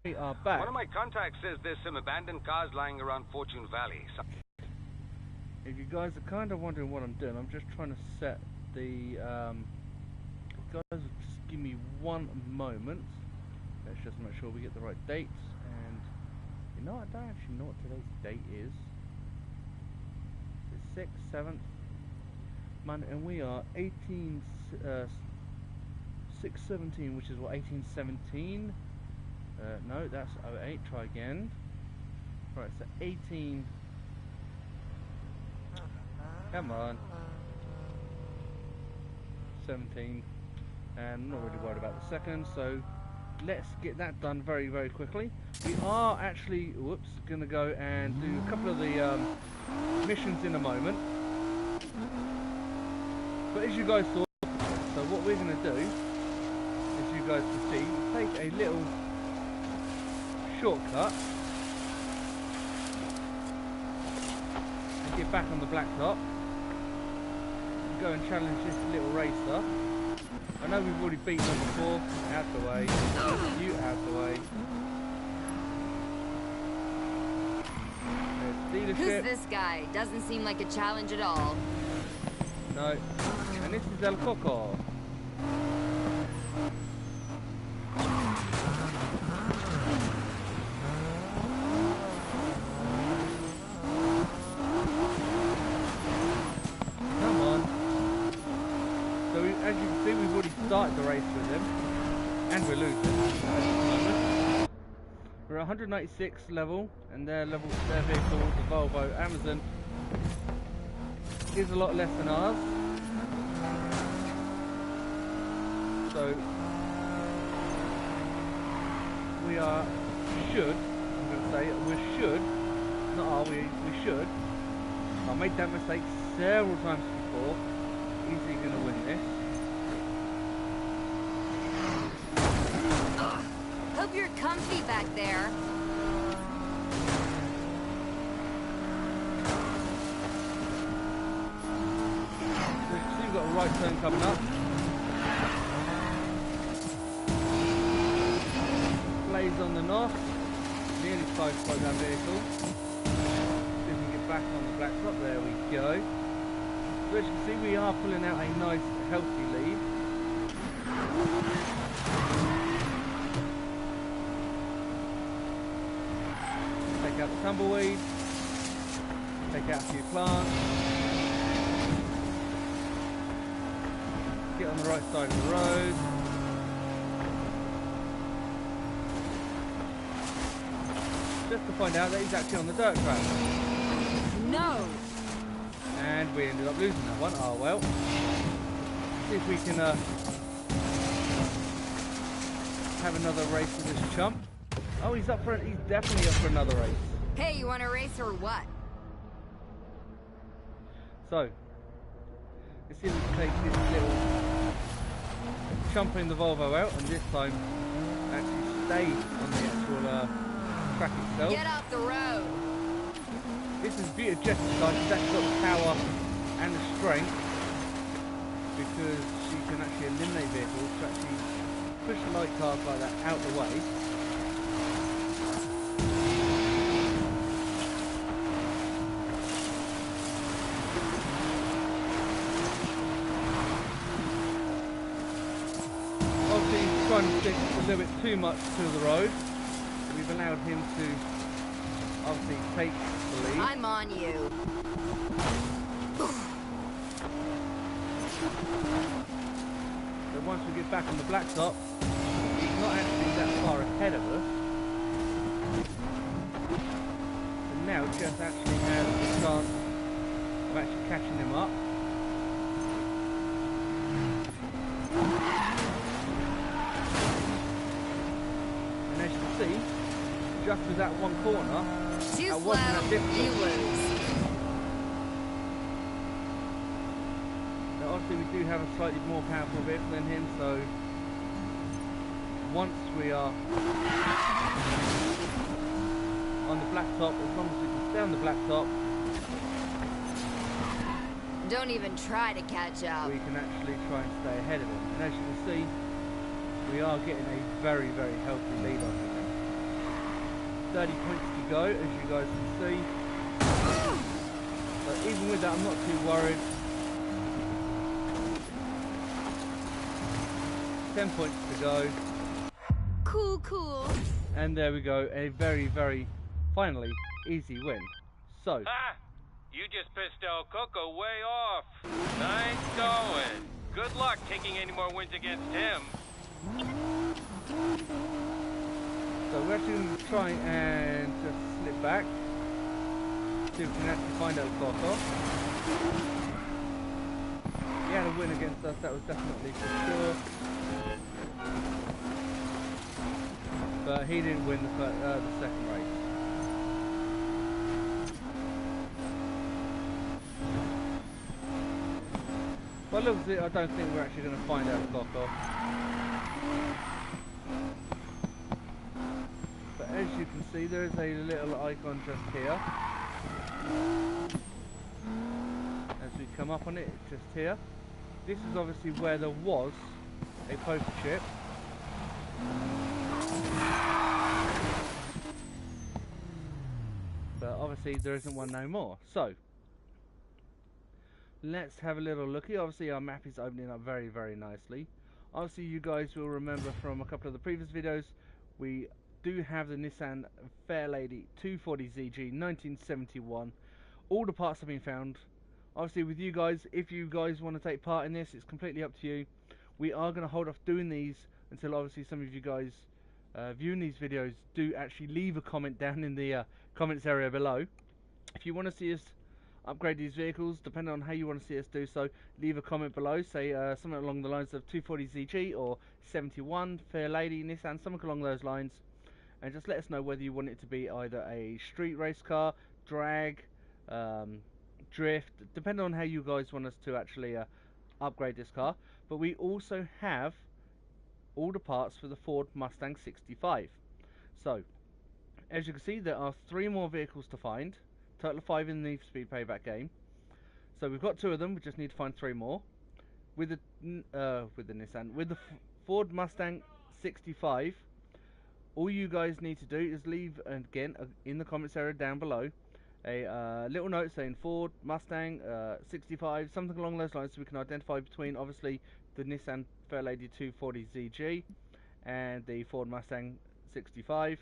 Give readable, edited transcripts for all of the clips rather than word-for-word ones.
We are back. One of my contacts says there's some abandoned cars lying around Fortune Valley. If you guys are kind of wondering what I'm doing, I'm just trying to set the... guys, just give me one moment. Let's just make sure we get the right dates. And you know, I don't actually know what today's date is. It's 6th, 7th, Monday, and we are 6/17, which is what, 18/17? No, that's 08. Try again. Right, so 18. Come on. 17. And I'm not really worried about the second, so let's get that done very, very quickly. We are actually, going to go and do a couple of the missions in a moment. But as you guys saw, so what we're going to do, as you guys can see, take a little shortcut and get back on the blacktop and go and challenge this little racer. I know we've already beaten them before. Out the way. You out the way. There's dealership. Who's this guy? Doesn't seem like a challenge at all. No. And this is El Coco. As you can see, we've already started the race with him, and we're losing at the moment. We're at 196 level, and their vehicle, the Volvo Amazon, is a lot less than ours. So we should, not are we should. I made that mistake several times before. Easily going to win this. Hope you're comfy back there. So you can see we've got a right turn coming up. Blaze on the NOS. Nearly sideswiped that vehicle. See if we can get back on the blacktop. There we go. So as you can see, we are pulling out a nice, healthy lead. Take out the tumbleweed. Take out a few plants. Get on the right side of the road. Just to find out that he's actually on the dirt track. No! And we ended up losing that one. Oh well. See if we can have another race with this chump. Oh, he's definitely up for another race. Hey, you want a race or what? So, let's see if we can take this little chump in the Volvo out, and this time actually stay on the actual track itself. Get off the road! This is beauty of Jess's side. She's actually got the power and the strength because she can actually eliminate vehicles to actually push light cars like that out the way. Obviously he's trying to stick a little bit too much to the road. We've allowed him to obviously take the lead. I'm on you. So once we get back on the blacktop, he's not actually that far ahead of us. So now Jess actually has the chance of actually catching him up. And as you can see, just with that one corner, Too that slow, wasn't that difficult. you lose. Now obviously we do have a slightly more powerful vehicle than him, so once we are on the blacktop, as long as we can stay on the blacktop, Don't even try to catch up. we can actually try and stay ahead of him. And as you can see, we are getting a very, very healthy lead on him. 30 points to go, as you guys can see. But even with that, I'm not too worried. 10 points to go. Cool, cool. And there we go, a very, very, finally, easy win. So, Ah! You just pissed El Coco way off. Nice going. Good luck taking any more wins against him. so we're actually going to try and just slip back. See if we can actually find out Coco. He had a win against us, that was definitely for sure. But he didn't win the second race. Well, looks it, I don't think we're actually going to find out Coco. But as you can see, there is a little icon just here. As we come up on it, it's just here. This is obviously where there was a poker chip. But obviously there isn't one no more. So, let's have a little looky. Obviously our map is opening up very, very nicely. Obviously you guys will remember from a couple of the previous videos, we do have the Nissan Fairlady 240ZG 1971. All the parts have been found. Obviously with you guys, if you guys want to take part in this, it's completely up to you. We are going to hold off doing these until obviously some of you guys viewing these videos do actually leave a comment down in the comments area below. If you want to see us upgrade these vehicles, depending on how you want to see us do so, leave a comment below. Say something along the lines of 240ZG or 71 Fairlady Nissan, something along those lines, and just let us know whether you want it to be either a street race car, drag, drift, depending on how you guys want us to actually upgrade this car. But we also have all the parts for the Ford Mustang 65. So, as you can see, there are 3 more vehicles to find. Total of 5 in the Need For Speed Payback game. So we've got 2 of them. We just need to find 3 more. With the Nissan, with the Ford Mustang 65, all you guys need to do is leave, again, in the comments area down below, a little note saying Ford Mustang 65, something along those lines, so we can identify between obviously the Nissan Fairlady 240ZG and the Ford Mustang 65.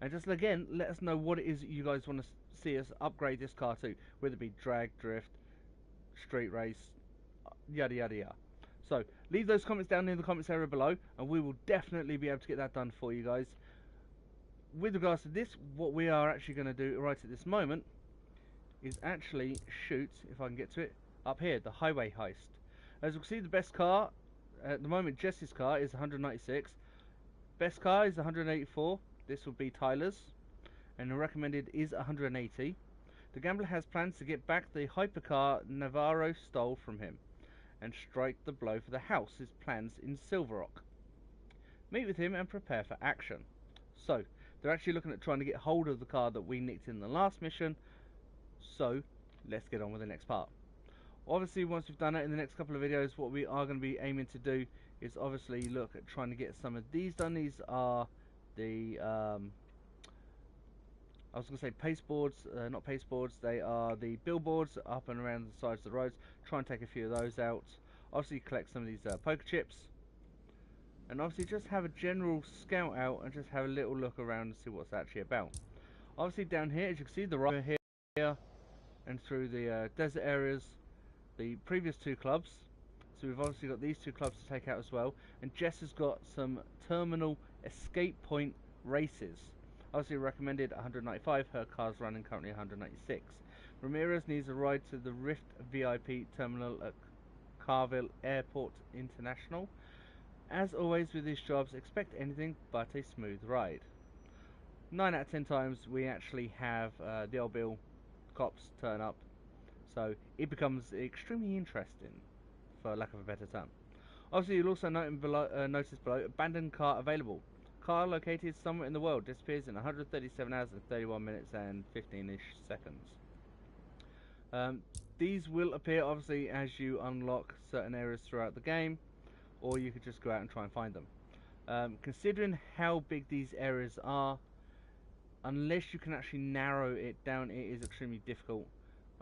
And just again, let us know what it is that you guys want to see us upgrade this car to, whether it be drag, drift, street race, yada yada yada. So leave those comments down in the comments area below, and we will definitely be able to get that done for you guys. With regards to this, what we are actually going to do right at this moment is actually shoot, if I can get to it, up here, the highway heist. As you can see, the best car at the moment, Jess's car, is 196. Best car is 184. This will be Tyler's, and the recommended is 180. The gambler has plans to get back the hypercar Navarro stole from him and strike the blow for the house, his plans in Silver Rock. Meet with him and prepare for action. So, they're actually looking at trying to get hold of the car that we nicked in the last mission. So, let's get on with the next part. Obviously, once we've done that in the next couple of videos, what we are going to be aiming to do is obviously look at trying to get some of these done. These are the I was going to say pasteboards, not pasteboards, they are the billboards up and around the sides of the roads. Try and take a few of those out. Obviously collect some of these poker chips. And obviously just have a general scout out and just have a little look around and see what's actually about. Obviously down here, as you can see, the road here and through the desert areas, the previous 2 clubs. So we've obviously got these 2 clubs to take out as well. And Jess has got some terminal escape point races. Obviously recommended 195, her car's running currently 196. Ramirez needs a ride to the Rift VIP terminal at Carville Airport International. As always with these jobs, expect anything but a smooth ride. 9 out of 10 times we actually have the old Bill cops turn up, so it becomes extremely interesting, for lack of a better term. Obviously you'll also notice below, abandoned car available. Car located somewhere in the world, disappears in 137 hours and 31 minutes and 15-ish seconds. These will appear obviously as you unlock certain areas throughout the game, or you could just go out and try and find them. Considering how big these areas are, unless you can actually narrow it down, it is extremely difficult,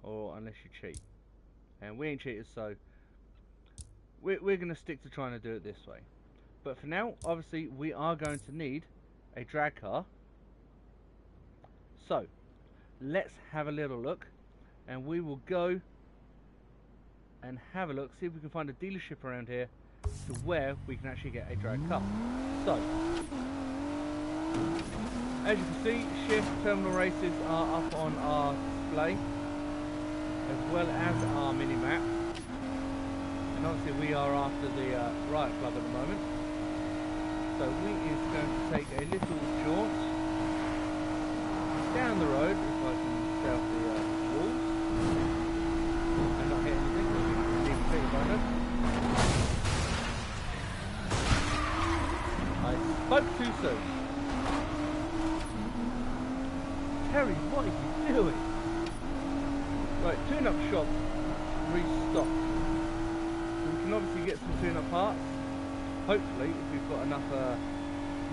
or unless you cheat. And we ain't cheaters, so we're going to stick to trying to do it this way. But for now, obviously, we are going to need a drag car. So, let's have a little look, and we will go and have a look, see if we can find a dealership around here to where we can actually get a drag car. So, as you can see, Shift Terminal Races are up on our display, as well as our mini-map. And obviously we are after the Riot Club at the moment. So we is going to take a little jaunt down the road, if I can stay off the walls and not hit anything, because we need to take a bonus. I spoke too soon. Terry, what are you doing? Right, tune-up shop restocked. So we can obviously get some tune-up parts. Hopefully, if we've got enough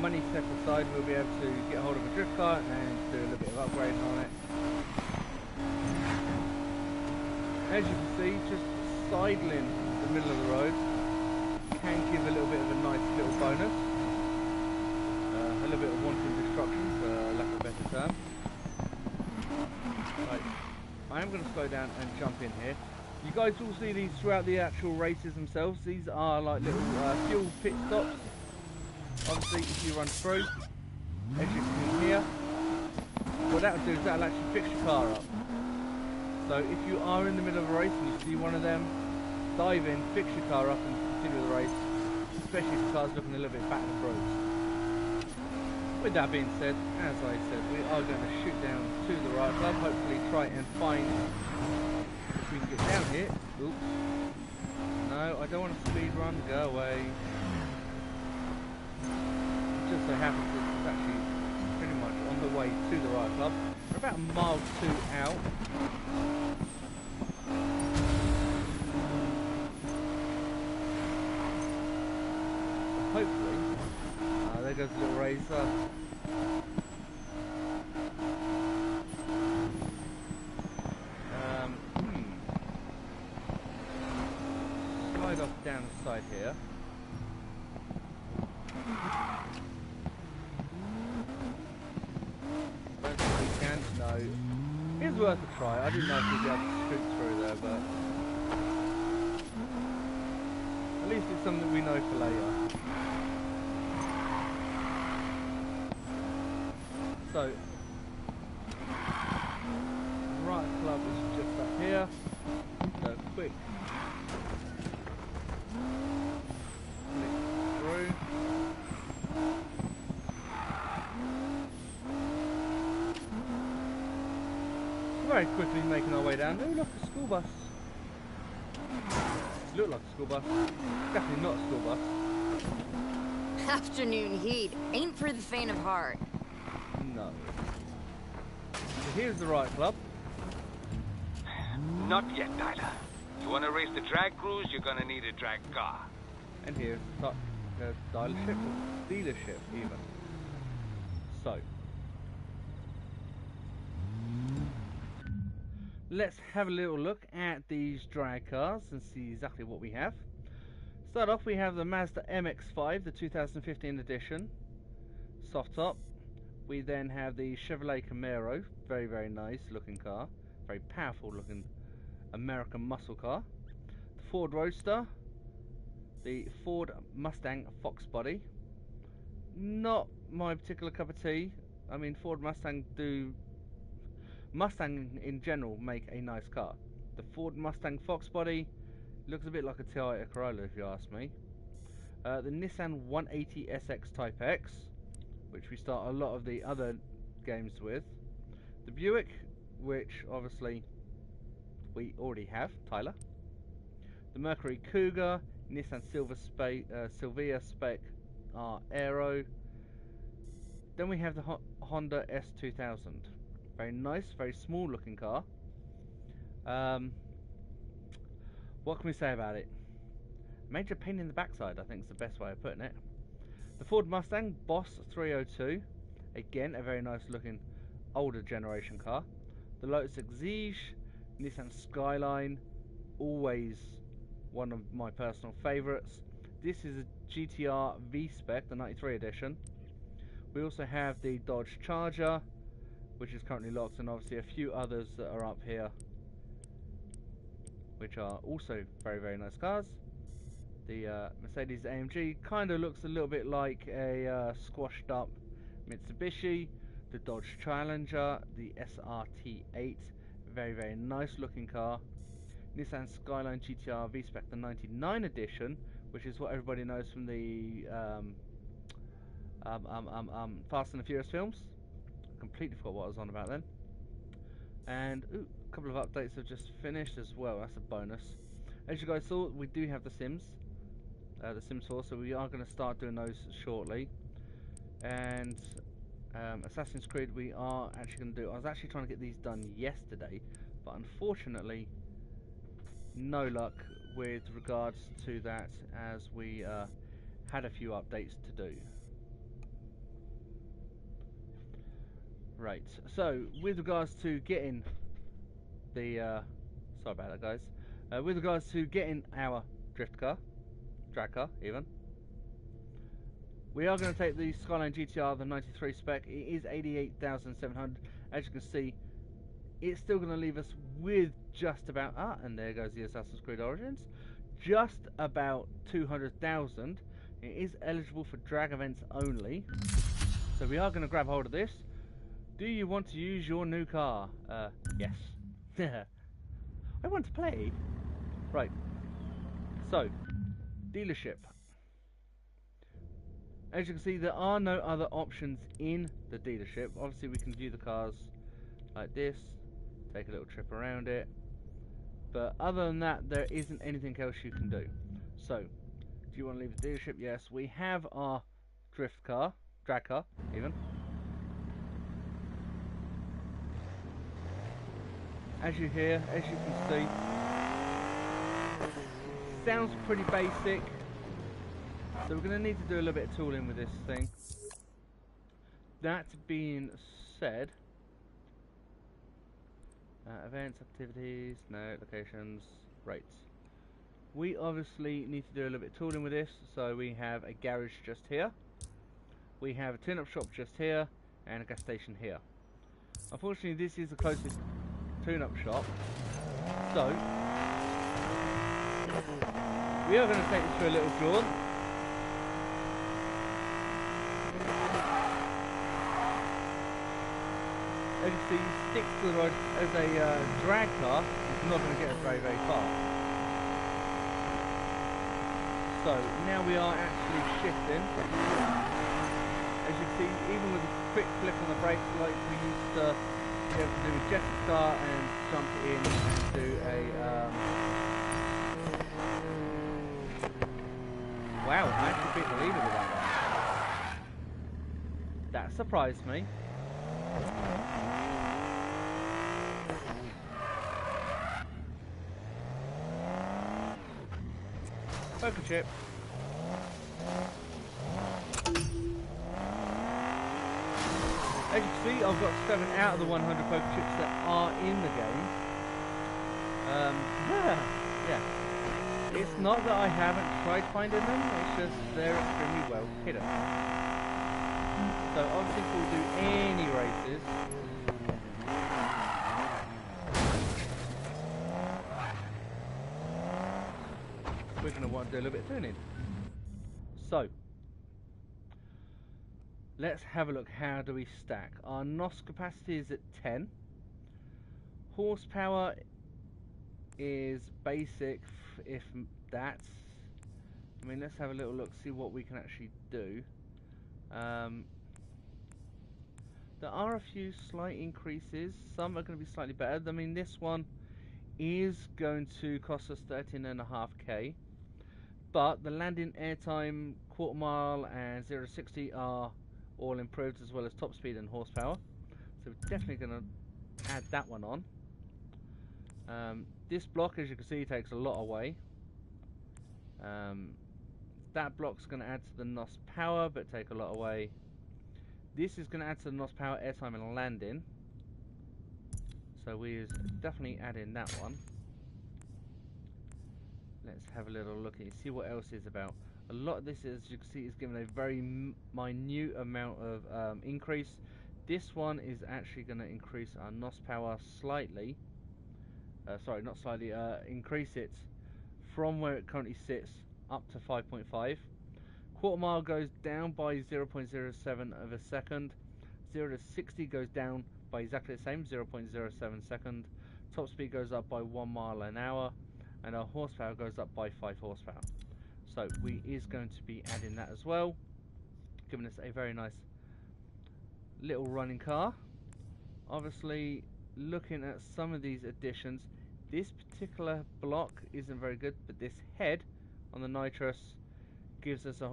money set aside, we'll be able to get hold of a drift car and do a little bit of upgrading on it. As you can see, just sidling the middle of the road can give a little bit of a nice little bonus. A little bit of wanton destruction, for lack of a better term. Right, I am going to slow down and jump in here. You guys will see these throughout the actual races themselves. These are like little fuel pit stops. Obviously, if you run through, as you can hear, what that will do is that will actually fix your car up. So if you are in the middle of a race and you see one of them, dive in, fix your car up and continue the race, especially if the car's looking a little bit battered and bruised. With that being said, as I said, we are going to shoot down to the Riot Club, hopefully try and find if we can get down here. Oops. No, I don't want to speed run, go away. It just so happens that it's actually pretty much on the way to the Riot Club. We're about a mile or two out. Hopefully, there goes the little racer. Slide off down the side here. Don't think we can. No. It's worth a try. I didn't know if we'd be able to scoot through there, but at least it's something we know for later. So, Riot Club is just up here. So quick. Click through. Very quickly making our way down. Oh look, a school bus. Looked like a school bus. Definitely not a school bus. Afternoon heat ain't for the faint of heart. No. So here's the Riot Club. Not yet, Tyler. You want to race the drag cruise, you're gonna need a drag car. And here's the dealership, even. So, let's have a little look at these drag cars and see exactly what we have. Start off, we have the Mazda MX-5, the 2015 edition, soft top. We then have the Chevrolet Camaro, very, very nice looking car, very powerful looking American muscle car. The Ford Roadster, the Ford Mustang Fox Body. Not my particular cup of tea. I mean, Mustang in general make a nice car. The Ford Mustang Fox Body looks a bit like a Toyota Corolla if you ask me. The Nissan 180 SX Type X, which we start a lot of the other games with. The Buick, which obviously we already have, Tyler. The Mercury Cougar, Nissan Silvia Spec R Aero. Then we have the Honda S2000. Very nice, very small looking car. What can we say about it? Major pain in the backside, I think is the best way of putting it. The Ford Mustang Boss 302. Again, a very nice looking older generation car. The Lotus Exige, Nissan Skyline, always one of my personal favourites. This is a GTR V-Spec, the 93 edition. We also have the Dodge Charger, which is currently locked, and obviously a few others that are up here, which are also very, very nice cars. The Mercedes AMG kind of looks a little bit like a squashed up Mitsubishi. The Dodge Challenger, the SRT8, very, very nice looking car. Nissan Skyline GTR V-Spec, the 99 edition, which is what everybody knows from the Fast and the Furious films. Completely forgot what I was on about then. And a couple of updates have just finished as well. That's a bonus. As you guys saw, we do have the Sims 4, so we are going to start doing those shortly. And Assassin's Creed, we are actually going to do. I was actually trying to get these done yesterday, but unfortunately, no luck with regards to that, as we had a few updates to do. Right, so with regards to getting the sorry about that, guys. With regards to getting our drift car, drag car even, we are going to take the Skyline GTR, the 93 spec. It is 88,700. As you can see, it's still going to leave us with just about and there goes the Assassin's Creed Origins, just about 200,000. It is eligible for drag events only, so we are going to grab hold of this. Do you want to use your new car? Yes. I want to play. Right. So, dealership. As you can see, there are no other options in the dealership. Obviously, we can view the cars like this, take a little trip around it. But other than that, there isn't anything else you can do. So, do you want to leave the dealership? Yes. We have our drift car, drag car, even. As you hear, as you can see, sounds pretty basic. So we're going to need to do a little bit of tooling with this thing. That being said, events, activities, no, locations, rates. We obviously need to do a little bit of tooling with this. So we have a garage just here. We have a tune-up shop just here, and a gas station here. Unfortunately, this is the closest tune-up shop, so we are going to take this for a little jaunt. As you see, sticks to the road as a drag car is not going to get us very, very far. So now we are actually shifting. As you can see, even with a quick flick on the brakes like we used to be able to do with Jess's car, and jump in and do a wow, I actually beat the leader with that one. That surprised me. Poker chip. As you can see, I've got 7 out of the 100 poker chips that are in the game. Yeah. It's not that I haven't tried finding them, it's just they're extremely well hidden. So obviously if we'll do any races, we're going to want to do a little bit of tuning. So, let's have a look. How do we stack? Our NOS capacity is at 10. Horsepower is basic, if that. I mean, let's have a little look, see what we can actually do. There are a few slight increases. Some are going to be slightly better. I mean, this one is going to cost us 13.5k. But the landing, airtime, quarter mile, and 0 to 60 are all improved, as well as top speed and horsepower. So we're definitely going to add that one on. This block, as you can see, takes a lot away. That block's going to add to the NOS power, but take a lot away. This is going to add to the NOS power, airtime, and landing. So we're definitely adding that one. Let's have a little look and see what else is about. A lot of this, as you can see, is given a very minute amount of increase. This one is actually going to increase our NOS power slightly. Sorry, not slightly. Increase it from where it currently sits up to 5.5. Quarter mile goes down by 0.07 of a second. 0 to 60 goes down by exactly the same, 0.07 second. Top speed goes up by 1 mile an hour, and our horsepower goes up by 5 horsepower. So we is going to be adding that as well, giving us a very nice little running car. Obviously, looking at some of these additions, this particular block isn't very good, but this head on the nitrous gives us a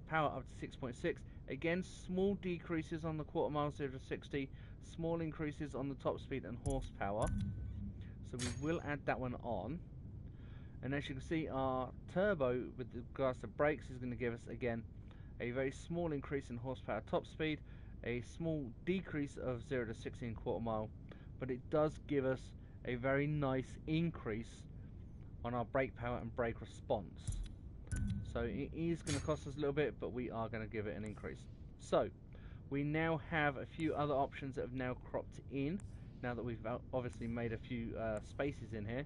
power up to 6.6. Again, small decreases on the quarter mile 0 to 60, small increases on the top speed and horsepower. So we will add that one on. And as you can see, our turbo with regards to brakes is going to give us again a very small increase in horsepower top speed, a small decrease of 0 to 60 in quarter mile, but it does give us a very nice increase on our brake power and brake response. So it is going to cost us a little bit, but we are going to give it an increase. So we now have a few other options that have now cropped in, now that we've obviously made a few spaces in here.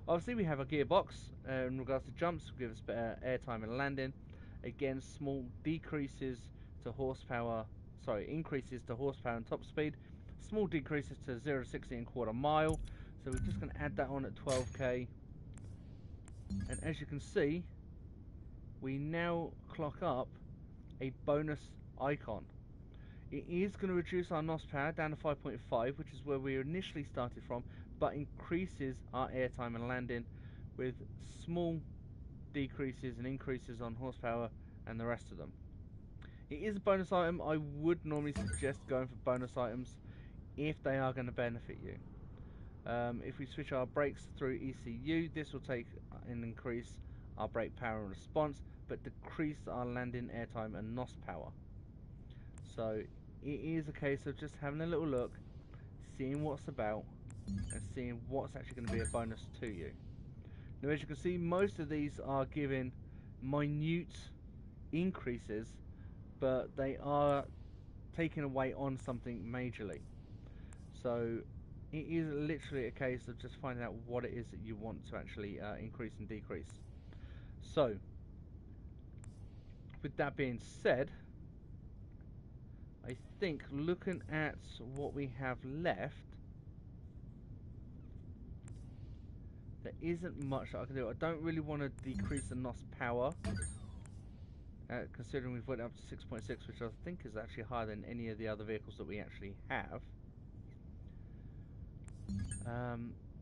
Obviously we have a gearbox in regards to jumps, will give us better airtime and landing. Again, small decreases to horsepower, increases to horsepower and top speed. Small decreases to 0 to 60 and quarter mile. So we're just going to add that on at 12k. And as you can see, we now clock up a bonus icon. It is going to reduce our NOS power down to 5.5, which is where we initially started from, but increases our airtime and landing with small decreases and increases on horsepower and the rest of them. It is a bonus item. I would normally suggest going for bonus items if they are going to benefit you. If we switch our brakes through ECU, this will take and increase our brake power and response, but decrease our landing airtime and NOS power. So it is a case of just having a little look, seeing what's about, and seeing what's actually going to be a bonus to you. Now, as you can see, most of these are giving minute increases, but they are taking away on something majorly. So it is literally a case of just finding out what it is that you want to actually increase and decrease. So with that being said, I think looking at what we have left, there isn't much that I can do. I don't really want to decrease the NOS power, considering we've went up to 6.6, which I think is actually higher than any of the other vehicles that we actually have.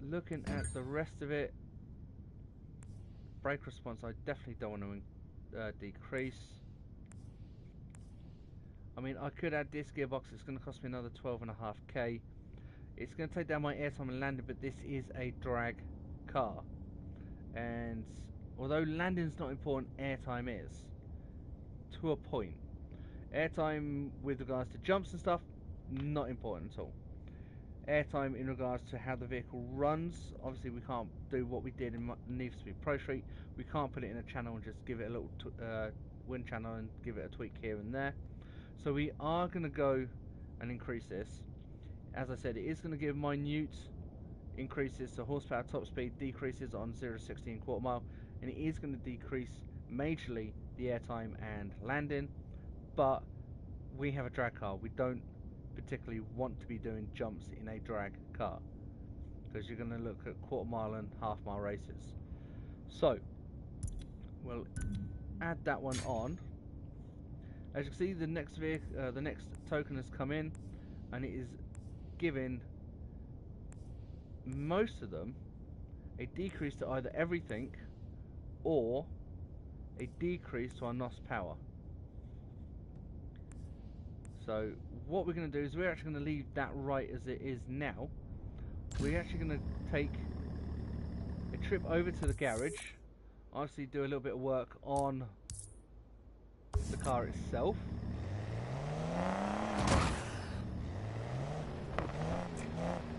Looking at the rest of it, brake response I definitely don't want to decrease. I mean, I could add this gearbox. It's going to cost me another 12.5k. It's going to take down my airtime and landing, but this is a drag car, and although landing's not important, airtime is, to a point. Airtime with regards to jumps and stuff, not important at all. Airtime in regards to how the vehicle runs, obviously we can't do what we did in Need For Speed Pro Street. We can't put it in a channel and just give it a little wind channel and give it a tweak here and there. So we are going to go and increase this. As I said, it is going to give minute increases to horsepower, top speed, decreases on 0 to 60 and quarter mile, and it is going to decrease majorly the airtime and landing. But we have a drag car. We don't particularly want to be doing jumps in a drag car, because you're going to look at quarter mile and half mile races. So we'll add that one on. As you can see, the next token has come in, and it is giving most of them a decrease to either everything or a decrease to our NOS power. So what we're going to do is we're actually going to leave that right as it is now. We're actually going to take a trip over to the garage, obviously do a little bit of work on the car itself.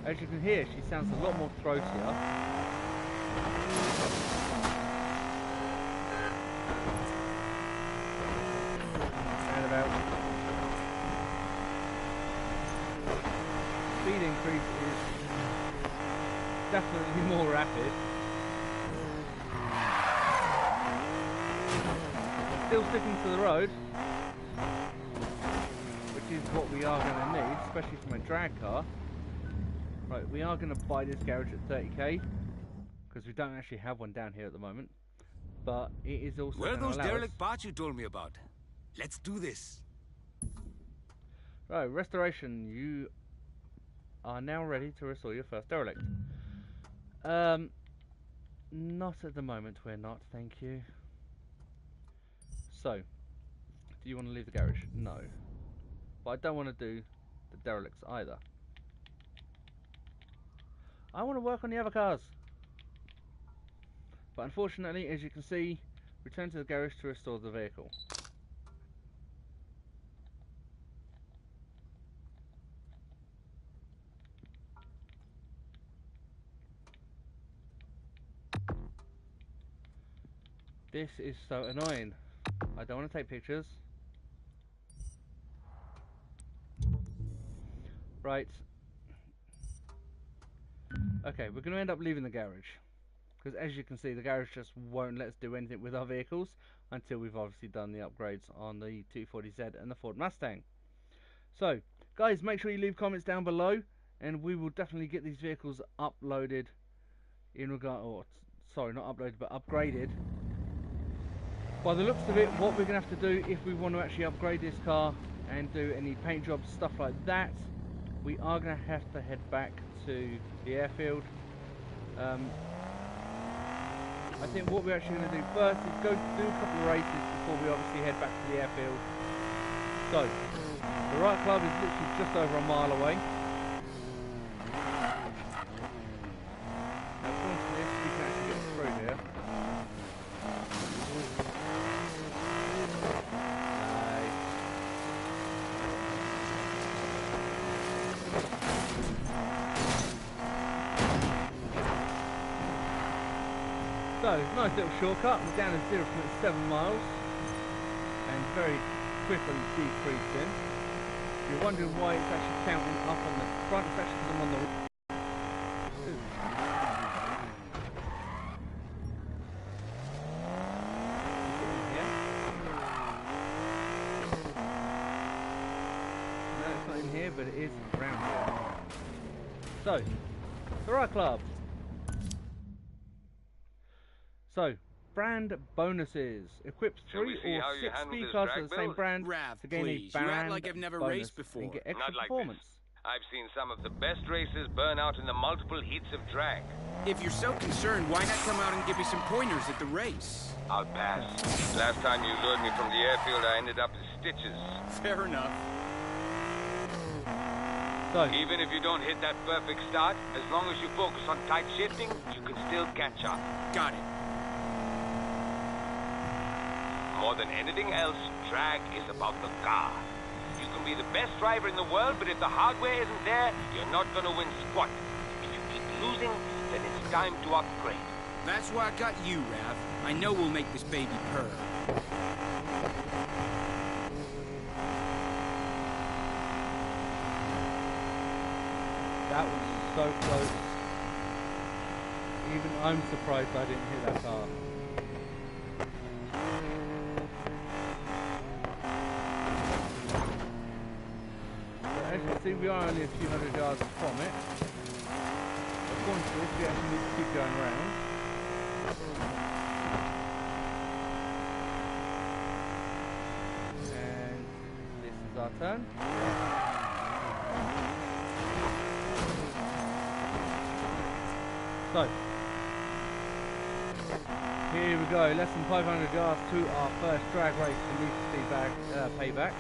As you can hear, she sounds a lot more throatier. Roundabout. Speed increase is definitely more rapid. Still sticking to the road, which is what we are going to need, especially for my drag car. Right, we are going to buy this garage at 30k, because we don't actually have one down here at the moment. But it is also Where are those derelict us... parts you told me about? Let's do this. Right, restoration. You are now ready to restore your first derelict. Not at the moment, we're not, thank you. So, do you want to leave the garage? No. But I don't want to do the derelicts either. I want to work on the other cars. But unfortunately, as you can see, return to the garage to restore the vehicle. This is so annoying. I don't want to take pictures. Right. Okay, we're going to end up leaving the garage. Because as you can see, the garage just won't let us do anything with our vehicles until we've obviously done the upgrades on the 240Z and the Ford Mustang. So, guys, make sure you leave comments down below, and we will definitely get these vehicles uploaded in regard, or sorry, not uploaded, but upgraded. By the looks of it, what we're going to have to do if we want to actually upgrade this car and do any paint jobs, stuff like that, we are going to have to head back to the airfield. I think what we're actually going to do first is go do a couple of races before we obviously head back to the airfield. So, the right club is literally just over a mile away. Now, according to this, we can actually get through here. So, nice little shortcut. We're down to 0.7 miles and very quickly decreasing. If you're wondering why it's actually counting up on the front, it's actually because I'm on the No, it's not in here, but it is around here. So, the right club. So, brand bonuses. Equip 3 or 6 speed cars of the same brand to gain a brand like I've never bonus raced before. and get extra Not like performance. I've seen some of the best racers burn out in the multiple heats of drag. If you're so concerned, why not come out and give me some pointers at the race? I'll pass. Last time you lured me from the airfield, I ended up in stitches. Fair enough. So, Even if you don't hit that perfect start, as long as you focus on tight shifting, you can still catch up. Got it. More than anything else, drag is about the car. You can be the best driver in the world, but if the hardware isn't there, you're not going to win squat. If you keep losing, then it's time to upgrade. That's why I got you, Rav. I know we'll make this baby purr. that was so close. Even I'm surprised I didn't hit that car. As you can see, we are only a few hundred yards from it. According to this, we actually need to keep going around. And this is our turn. So, here we go, less than 500 yards to our first drag race for Need For Speed Payback.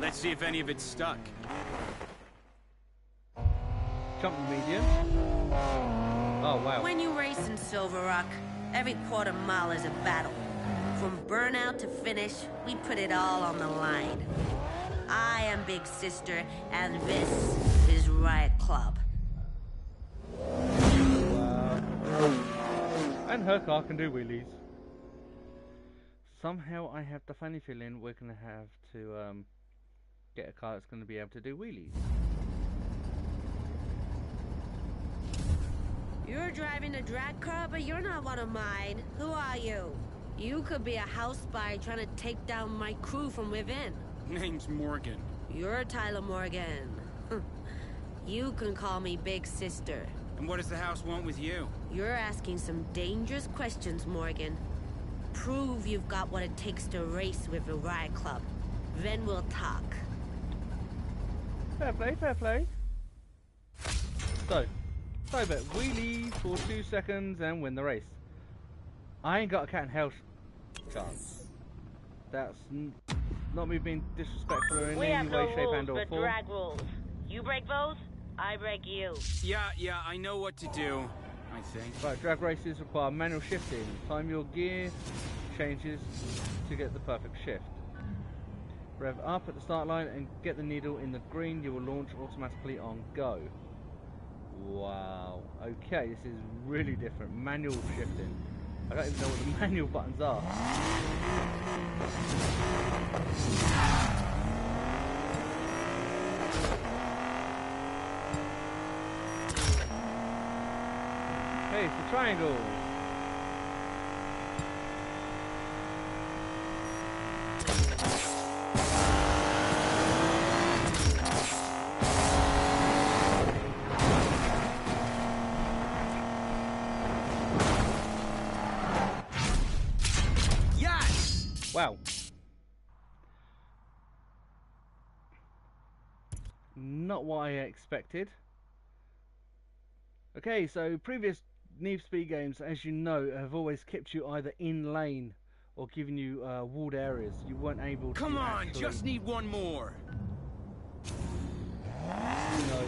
Let's see if any of it's stuck. Jump medium. Oh wow. When you race in Silver Rock, every quarter mile is a battle. From burnout to finish, we put it all on the line. I am Big Sister, and this is Riot Club. And her car can do wheelies. Somehow I have the funny feeling we're going to have to get a car that's going to be able to do wheelies. You're driving a drag car, but you're not one of mine. Who are you? You could be a house spy trying to take down my crew from within. Name's Morgan. You're Tyler Morgan. You can call me Big Sister. And what does the house want with you? You're asking some dangerous questions, Morgan. Prove you've got what it takes to race with the Riot Club. Then we'll talk. Fair play, fair play. So bet wheelie for 2 seconds and win the race. I ain't got a cat and house chance. That's not me being disrespectful in any way, shape, and or form. Drag rules. You break those, I break you. Yeah, I know what to do, I think. Right, drag races require manual shifting. Time your gear changes to get the perfect shift. Rev up at the start line and get the needle in the green. You will launch automatically on go. Wow. Okay, this is really different. Manual shifting. I don't even know what the manual buttons are. Okay, it's the triangle. Wow. Not what I expected. Okay, so previous Need for Speed games, as you know, have always kept you either in lane or given you walled areas. You weren't able to Come on, actually... just need one more. No.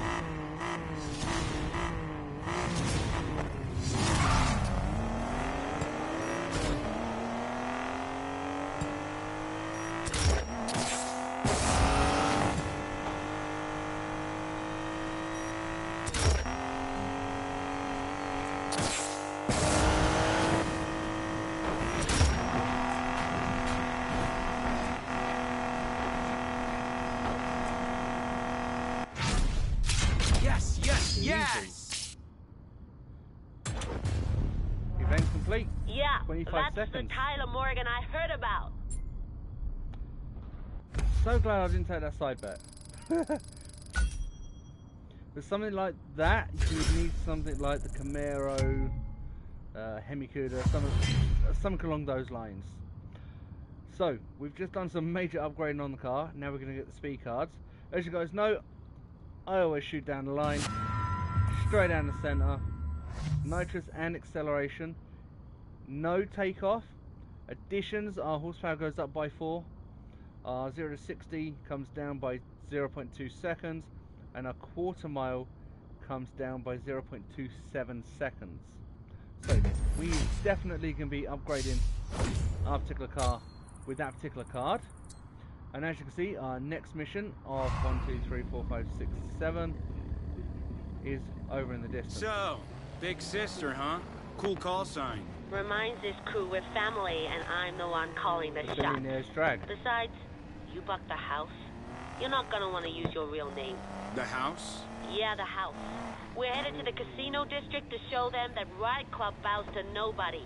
Yes! Event complete. Yeah, 25 that's seconds. the Tyler Morgan I heard about. So glad I didn't take that side bet. With something like that, you would need something like the Camaro, Hemi-Cuda, something along those lines. So, we've just done some major upgrading on the car. Now we're going to get the speed cards. As you guys know, I always shoot down the line, straight down the centre, nitrous and acceleration, no takeoff. Additions, our horsepower goes up by 4, our 0 to 60 comes down by 0.2 seconds, and our quarter mile comes down by 0.27 seconds. So we definitely can be upgrading our particular car with that particular card. And as you can see, our next mission of 1, 2, 3, 4, 5, 6, 7 is over in the distance. So, Big Sister, huh? Cool call sign. Reminds this crew we're family, and I'm the one calling the shots. Billionaire's drag. Besides, you bucked the house. You're not gonna want to use your real name. The house? Yeah, the house. We're headed to the casino district to show them that Riot Club bows to nobody.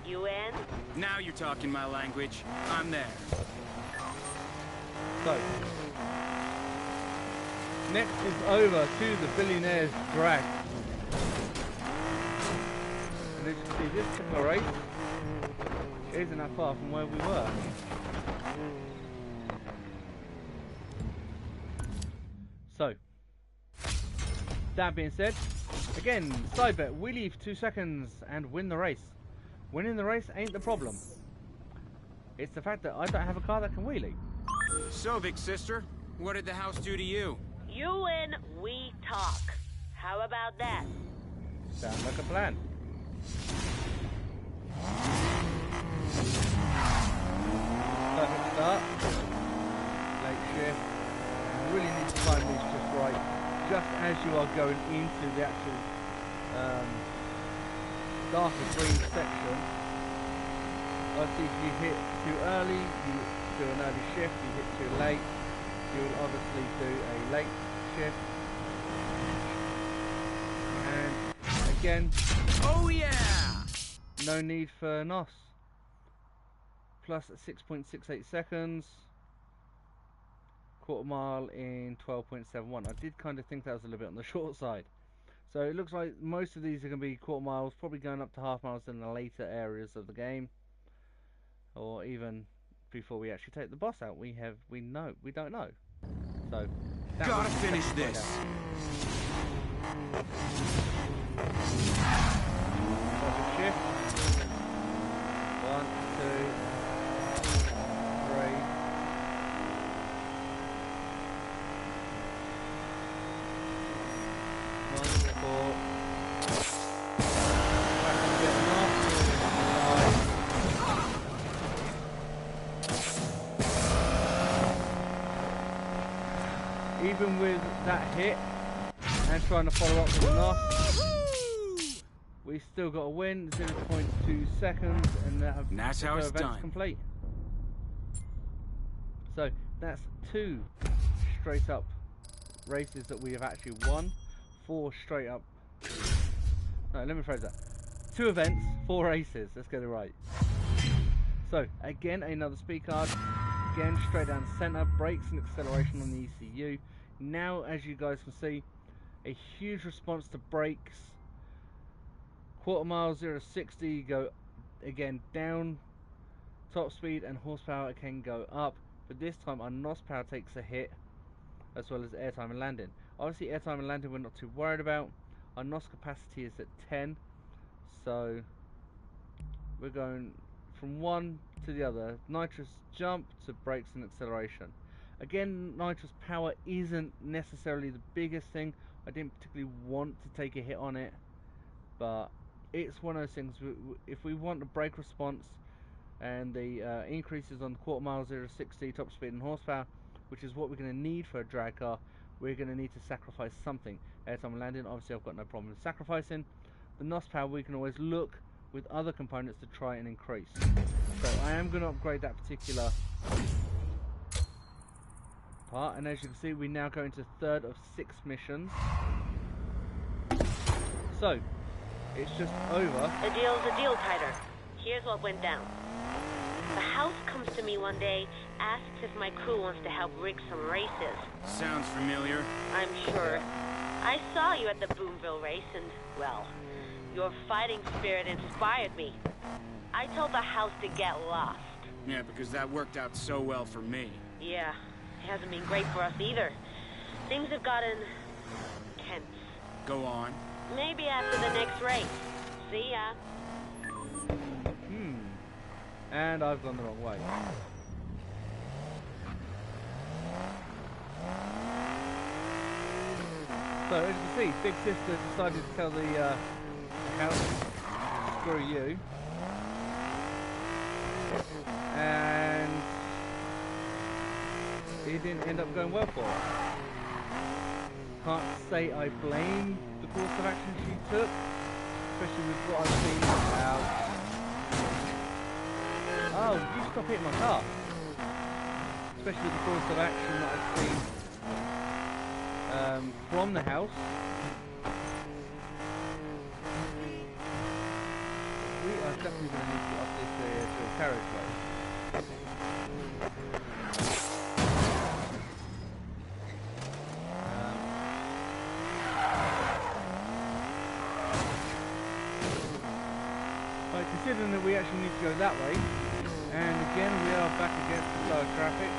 You in? Now you're talking my language. I'm there. So, next is over to the Billionaire's drag. And as you can see, this particular race isn't that far from where we were. So, that being said, again, side bet, we leave 2 seconds and win the race. Winning the race ain't the problem. It's the fact that I don't have a car that can wheelie. So, Big Sister, what did the house do to you? You win, we talk. How about that? Sounds like a plan. Perfect start. Late shift. really need to time these just right, just as you are going into the actual darker green section. Obviously, if you hit too early, you do an early shift. You hit too late, you will obviously do a late shift. And again, Oh yeah! no need for NOS. Plus 6.68 seconds. Quarter mile in 12.71. I did kind of think that was a little bit on the short side. So it looks like most of these are going to be quarter miles, probably going up to half miles in the later areas of the game, or even before we actually take the boss out. We don't know. So that Gotta finish this. Perfect shift. 1, 2, 3. Even with that hit and trying to follow up with a NOS, we still got a win, 0.2 seconds, and that's how it's done. Complete. So that's 2 straight up races that we have actually won. 4 straight up. No, let me phrase that. 2 events, 4 races. Let's get it right. So again, another speed card. Again, straight down the centre, brakes and acceleration on the ECU. Now, as you guys can see, a huge response to brakes. Quarter mile 0 to 60 go again down. Top speed and horsepower can go up, but this time our NOS power takes a hit, as well as airtime and landing. Obviously, airtime and landing we're not too worried about. Our NOS capacity is at 10, so we're going from one to the other. Nitrous jump to brakes and acceleration. Again, nitrous power isn't necessarily the biggest thing. I didn't particularly want to take a hit on it, but it's one of those things. If we want the brake response and the increases on quarter mile 0 to 60 top speed and horsepower, which is what we're going to need for a drag car, we're going to need to sacrifice something. Airtime and landing, obviously I've got no problem with sacrificing. The NOS power, we can always look with other components to try and increase. So I am going to upgrade that particular part, and as you can see, we now go into 3rd of 6 missions. So it's just over. The deal's a deal, Tighter. Here's what went down. The house comes to me one day, asks if my crew wants to help rig some races. Sounds familiar. I'm sure. I saw you at the Boomville race and, well, your fighting spirit inspired me. I told the house to get lost. Yeah, because that worked out so well for me. Yeah, it hasn't been great for us either. Things have gotten tense. Go on. Maybe after the next race. See ya. And I've gone the wrong way. So as you can see, Big Sister decided to tell the house, screw you. And it didn't end up going well for her. Can't say I blame the course of action she took, especially with what I've seen about. Oh, you stop hitting my car. Especially with the course of action that I've seen from the house. We are definitely going to need to get up this to a carriageway. Considering that we actually need to go that way, and again we are back against the flow of traffic.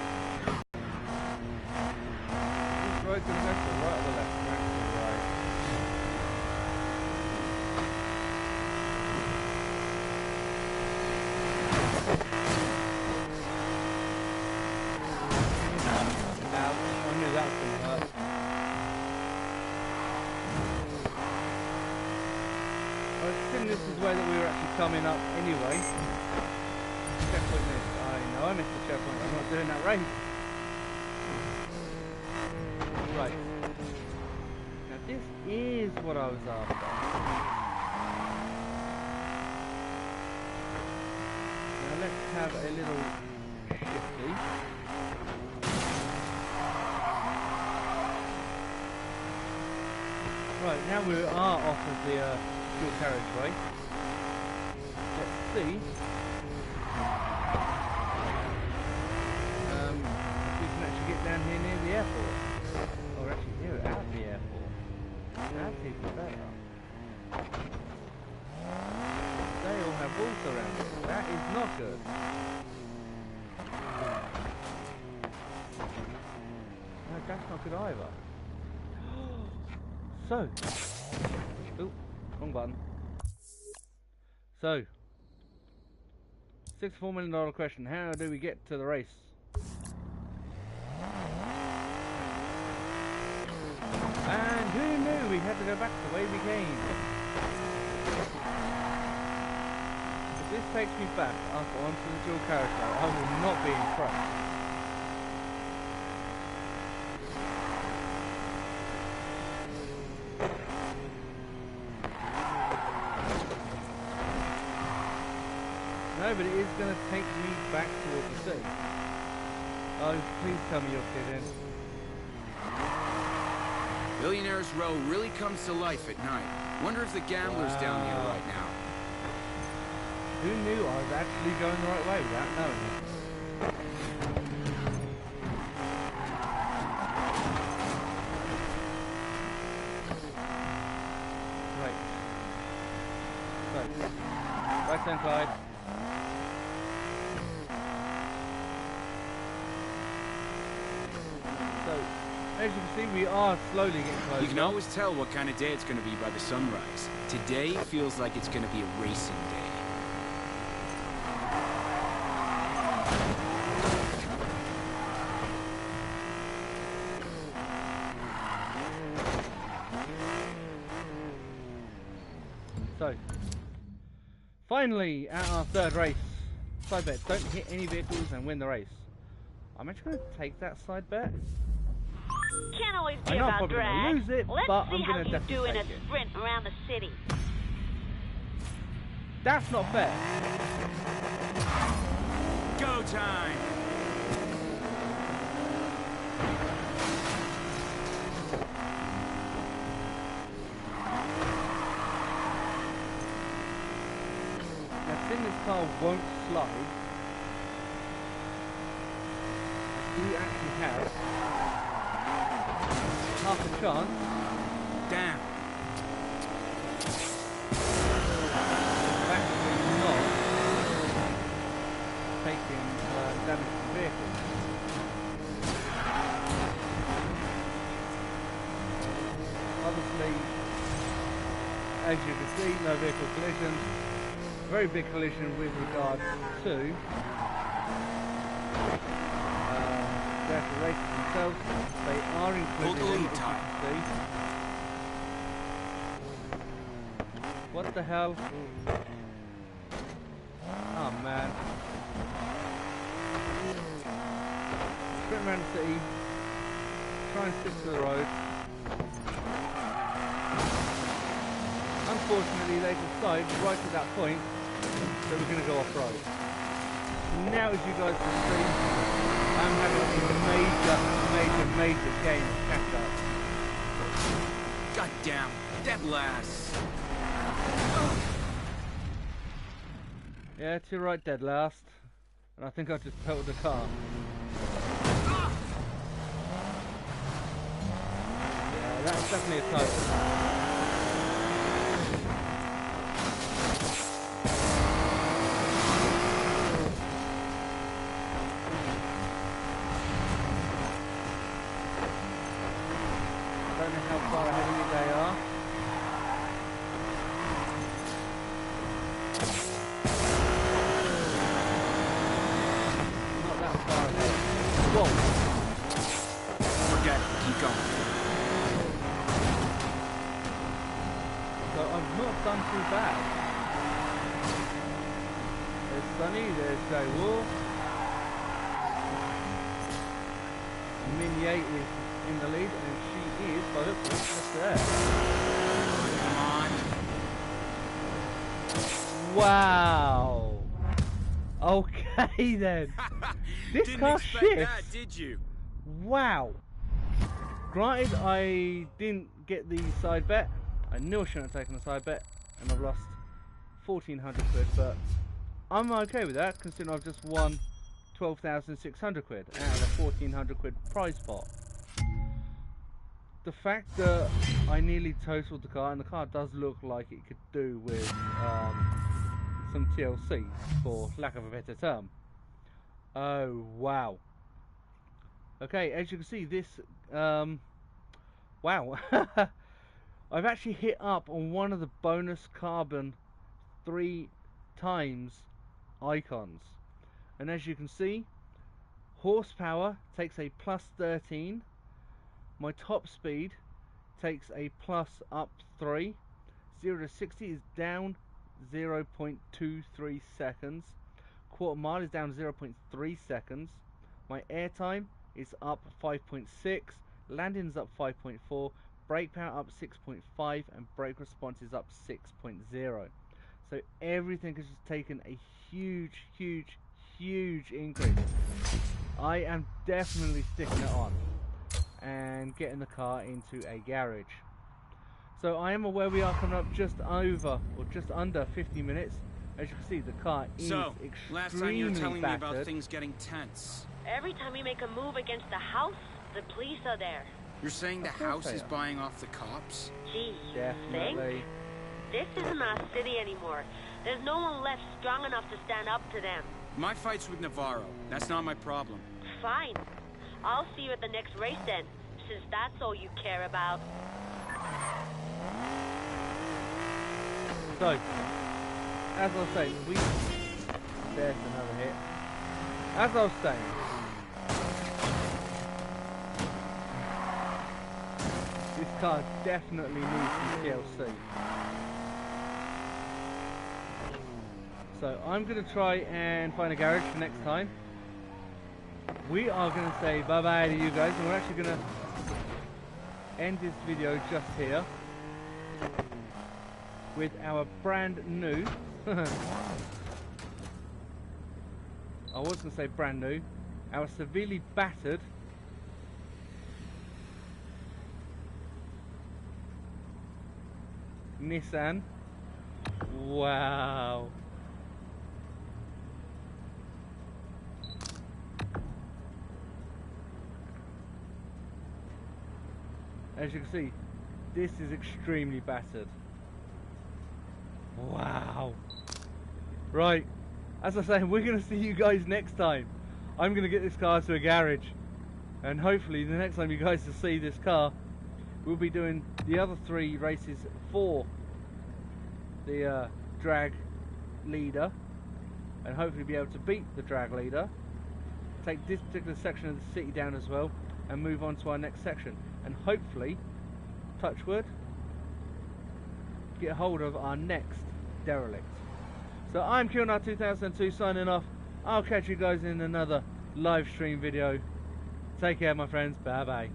This road to the left or right or the left? Right to the right. Ouch, I knew that was going to hurt. This is the way that we were actually coming up anyway. Checkpoint missed. I know I missed the checkpoint. I'm not doing that race. what I was after. Now let's have a little shifty. Right, now we are off of the dual carriageway. Let's see if we can actually get down here near the airport. Or actually near it at the airport. That's even better. They all have walls around it. That is not good. No, that's not good either. So, oh, wrong button. So, $64 million question, how do we get to the race? And who knew we had to go back the way we came? If this takes me back up onto the dual carriageway, I will not be impressed. No, but it is going to take me back towards the city. Oh, please tell me you're kidding. Billionaires Row really comes to life at night. Wonder if the gambler's down here right now. Who knew I was actually going the right way without knowing it? Right. So, right hand side. As you can see, we are slowly getting closer. You can always tell what kind of day it's going to be by the sunrise. Today feels like it's going to be a racing day. So, finally, at our third race. Side bet, don't hit any vehicles and win the race. I'm actually going to take that side bet. Can't always I be know I'm about probably going drag. to lose it, Let's but see I'm how going to you do definitely in a take it. sprint around the city. That's not fair. Go time! Now, seeing this car won't slide, I do actually have half a chance. Damn! Actually not taking damage to the vehicle. Obviously, as you can see, no vehicle collisions. Very big collision with regards to the actual races themselves. They are included in, as you can see. What the hell? Oh man. Sprint around the city. Try and stick to the road. Unfortunately, they decide right at that point that we're going to go off-road. Now, as you guys can see, I'm having a major game of catch-up. God damn, dead last. Yeah, to your right, dead last. And I think I just totaled the car. Yeah, that was definitely a total. I don't know how far ahead of me they are. Not that far ahead. Whoa! Forget it, keep going. So I've not done too bad. There's Sunny, there's Jay Wolf. Min Yates is in the lead, and she is, by the looks of it, just there. Wow. Okay then. This Didn't car expect shifts. that, did you? Wow. Granted, I didn't get the side bet. I knew I shouldn't have taken the side bet, and I've lost 1,400 quid, but I'm okay with that, considering I've just won 12,600 quid out of a 1,400 quid prize pot. The fact that I nearly totaled the car, and the car does look like it could do with some TLC, for lack of a better term. Oh, wow. Okay, as you can see, this, wow. I've actually hit up on one of the bonus carbon 3 times icons. And as you can see, horsepower takes a plus 13. My top speed takes a plus up 3. 0 to 60 is down 0.23 seconds. Quarter mile is down 0.3 seconds. My airtime is up 5.6. Landing's up 5.4. Brake power up 6.5. And brake response is up 6.0. So everything has just taken a huge, huge, huge increase. I am definitely sticking it on and getting the car into a garage. So I am aware we are coming up just over, or just under 50 minutes. As you can see, the car is extremely last time you were telling battered. me about things getting tense. Every time we make a move against the house, the police are there. You're saying the Of course house they is are. buying off the cops? Gee, you Definitely. think? This isn't our city anymore. There's no one left strong enough to stand up to them. My fight's with Navarro. That's not my problem. Fine. I'll see you at the next race then, since that's all you care about. So, as I was saying, there's another hit. As I was saying, this car definitely needs some TLC. So I'm going to try and find a garage for next time. We are going to say bye-bye to you guys, and we're actually going to end this video just here with our brand new I was going to say brand new, our severely battered Nissan. Wow. As you can see, this is extremely battered. Wow. Right, as I say, we're going to see you guys next time. I'm going to get this car to a garage, and hopefully the next time you guys will see this car, we'll be doing the other 3 races for the drag leader, and hopefully be able to beat the drag leader, take this particular section of the city down as well, and move on to our next section, and hopefully, touch wood, get hold of our next derelict. So I'm Kilnar2002 signing off. I'll catch you guys in another live stream video. Take care, my friends. Bye bye.